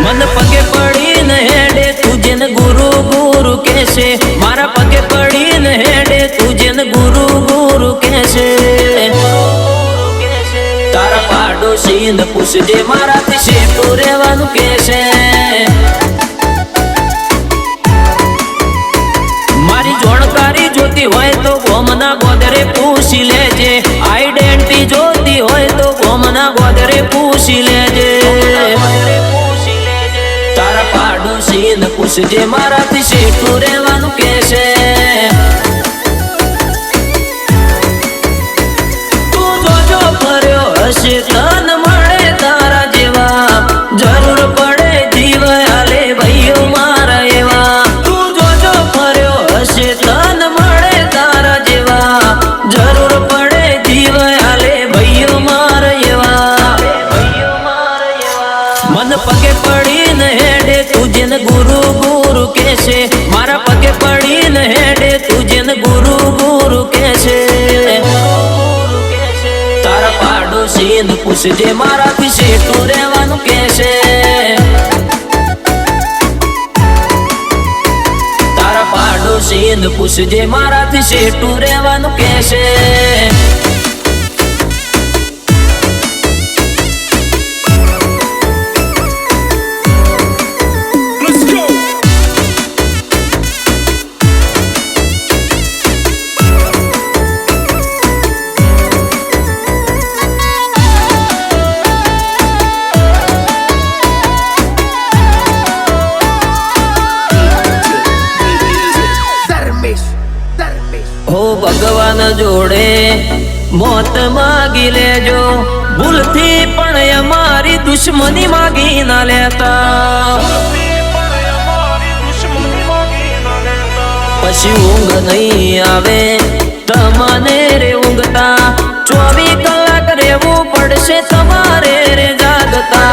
मन पगे पड़ी न हेडे तुझे न गुरु गुरु कैसे मारा पगे पड़ी न हेडे तुझे न गुरु गुरु कैसे तारा पाडोशी न पूछजे मारा थी शेटू रेवानु कैसे मारी जोड़कारी जोती होय तो गोमना गोदरे पूछी लेजे आइडेंटिटी जोती होय तो गोमना गोदरे पूछी लेजे तारा पाडोशी न पूछजे मारा थी शेटू रेवानु कैसे तू जो जो फर्यो हसे तन मळे तारा जेवा जरूर पड़े जीव आले भाईओ मारा एवा तू जो जो फर्यो हसे तन मळे तारा जेवा जरूर पड़े जीव आले भाईओ मारा एवा मन पगे पड़ी न हेडे तुझे न गुरु गुरु कैसे मारा पगे पड़ी न हेडे तुझे न गुरु गुरु कैसे तारा पाडोशी न पूछजे मारा थी शेटू रेवानु कैसे तारा पाडोशी न पूछजे मारा थी शेटू रेवानु कैसे हो भगवान जोड़े मौत मांगी लेजो भूल थी पण हमारी दुश्मनी मांगी ना लेता पछी ऊंघ नहीं आवे तमने रे ऊंघता 24 कलाक रेवू पड़शे तमारे रे जागता